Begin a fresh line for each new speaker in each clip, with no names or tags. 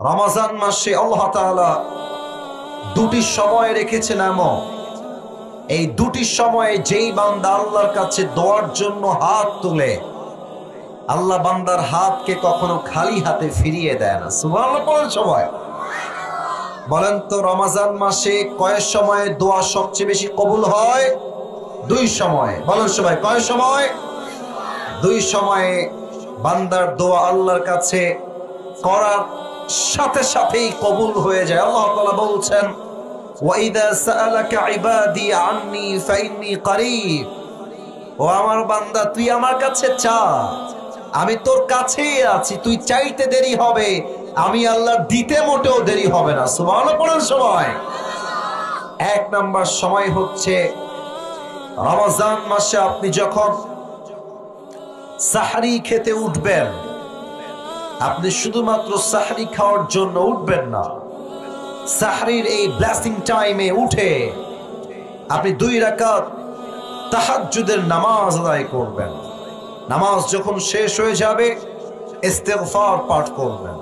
রমজান মাসে আল্লাহ তাআলা দুটি সময় রেখেছেন এমন, এই দুটি সময়ে যেই বান্দা আল্লাহর কাছে দোয়ার জন্য হাত তুলে, আল্লাহ বান্দার হাতকে কখনো খালি হাতে ফিরিয়ে দেয় না। সুবহানাল্লাহ বলেন সবাই। বলেন তো রমজান মাসে কয় সময়ে দোয়া সবচেয়ে বেশি কবুল হয়? দুই সময়ে। বলেন সবাই, কয় সময়? দুই সময়ে বান্দার দোয়া আল্লাহর কাছে করার সাথে সাথেই কবুল হয়ে যায়। আল্লাহ তাআলা বলছেন, ওয়াইদা সাআলাকা ইবাদি আন্নী ফাইন্নী করিব। ও আমার বান্দা, তুই আমার কাছে চা, আমি তোর কাছেই আছি। তুই চাইতে দেরি হবে, আমি আল্লাহ দিতে মোটেও দেরি হবে না। সুবহানাল্লাহ পড়ার সময় এক নাম্বার সময় হচ্ছে রমজান মাসে আপনি যখন সাহরি খেতে উঠবেন, আপনি শুধুমাত্র সাহরি খাওয়ার জন্য উঠবেন না। সাহরির এই ব্লেসিং টাইমে উঠে আপনি 2 রাকাত তাহাজ্জুদের নামাজ আদায় করবেন। নামাজ যখন শেষ হয়ে যাবে, ইস্তিগফার পাঠ করবেন,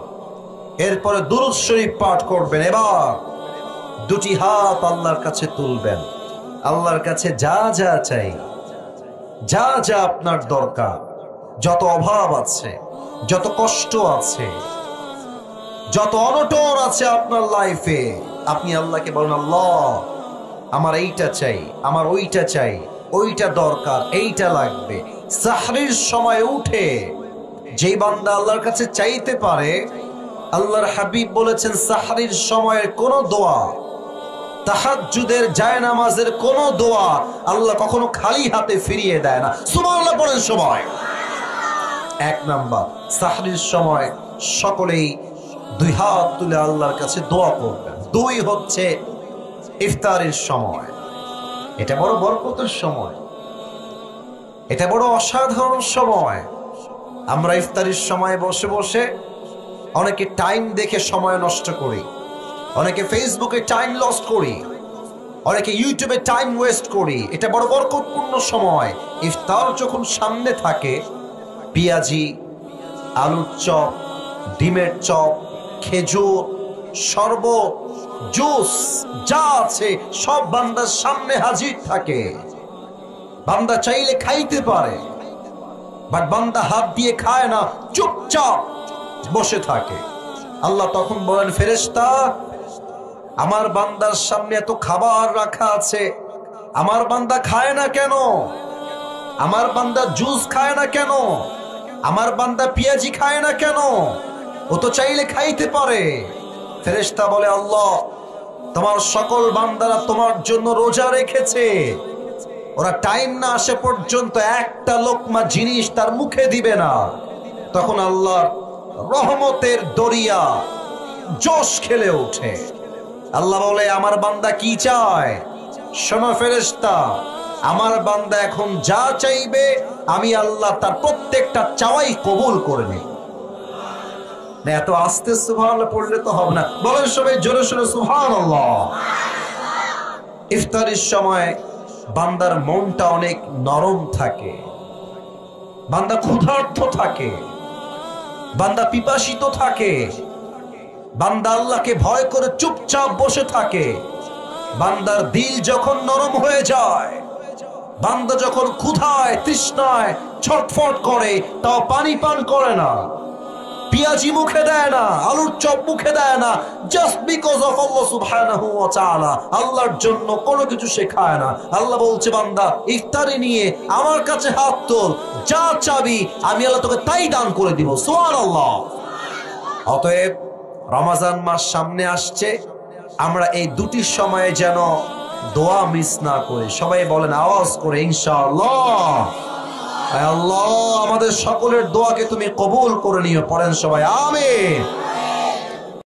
এরপরে দুরূদ শরীফ পাঠ করবেন। এবার দুটি হাত আল্লাহর কাছে তুলবেন, আল্লাহর কাছে যা যা চাই, যা যা আপনার দরকার, যত অভাব আছে, যত কষ্ট আছে, যত অনটন আছে আপনার লাইফে, আপনি আল্লাহকে বলেন, আল্লাহ আমার এইটা চাই, আমার ওইটা চাই, ওইটা দরকার, এইটা লাগবে। সাহরির সময় উঠে যেই বান্দা আল্লাহর কাছে চাইতে পারে, আল্লাহর হাবিব বলেছেন সাহরির সময়ের কোন দোয়া, তাহাজ্জুদের জায়নামাজের কোন দোয়া আল্লাহ কখনো খালি হাতে ফিরিয়ে দেয় না। সুবহানাল্লাহ পড়েন সময়। এক নাম্বার, সাহরির সময় সকলেই 2 হাত তুলে আল্লাহর কাছে দোয়া করবেন। 2 হচ্ছে ইফতারের সময়। এটা বড় বরকতের সময়, এটা বড় অসাধারণ সময়। আমরা ইফতারের সময় বসে বসে অনেকে টাইম দেখে সময় নষ্ট করি, অনেকে ফেসবুকে টাইম লস্ট করি, অনেকে ইউটিউবে টাইম ওয়েস্ট করি। এটা বড় বরকতপূর্ণ সময়। ইফতার যখন সামনে থাকে, পেঁয়াজি, আলুর চপ, ডিমের চপ, খেজুর, শরবত, জুস যা আছে সব বান্দার সামনে হাজির থাকে। বান্দা চাইলে খাইতে পারে, বাট বান্দা হাত দিয়ে খায় না, চুপচাপ বসে থাকে। আল্লাহ তখন বলেন, ফেরেশতা, আমার বান্দার সামনে এত খাবার রাখা আছে, আমার বান্দা খায় না কেন? আমার বান্দা জুস খায় না কেন? আমার বান্দা পেঁয়াজি খায় না কেন? ও তো চাইলে খাইতে পারে। ফেরেশতা বলে, আল্লাহ তোমার সকল বান্দারা তোমার জন্য রোজা রেখেছে, ওরা টাইম না আসে পর্যন্ত একটা লোকমা জিনিস তার মুখে দিবে না। তখন আল্লাহর রহমতের দরিয়া জোশ খেলে ওঠে। আল্লাহ বলে, আমার বান্দা কি চায়? শোনো ফেরেশতা, আমার বান্দা এখন যা চাইবে আমি আল্লাহ তার প্রত্যেকটা চাওয়াই কবুল করে নিই। না এত আস্তে সুবহানাল্লাহ পড়লে তো হবে না, বলেন সবাই জোরে সোরে সুবহানাল্লাহ। ইফতারের সময় বান্দার মনটা অনেক নরম থাকে, বান্দা ক্ষুধার্ত থাকে, বান্দা পিপাসিত থাকে, বান্দা আল্লাহকে ভয় করে চুপচাপ বসে থাকে। বান্দার দিল যখন নরম হয়ে যায়, বান্দা যখন ক্ষুধায় তৃষ্ণায় ছটফট করে, তাও পানি পান করে না, পেঁয়াজি মুখে দেয় না, আলুর চপ মুখে দেয় না, জাস্ট বিকজ অফ আল্লাহ সুবহানাহু ওয়া তাআলা, আল্লাহর জন্য কোনো কিছু সে খায় না। আল্লাহ বলছে, বান্দা ইফতারি নিয়ে আমার কাছে হাত তোল, যা চাবি আমি আল্লাহ তোকে তাই দান করে দিব। সুবহানাল্লাহ। অতএব রমজান মাস সামনে আসছে, আমরা এই দুটি সময়ে যেন দোয়া মিস না করি। সবাই বলেন আওয়াজ করে, ইনশাআল্লাহ। আল্লাহ আমাদের সকলের দোয়াকে তুমি কবুল করে নিও। পড়েন সবাই আমিন।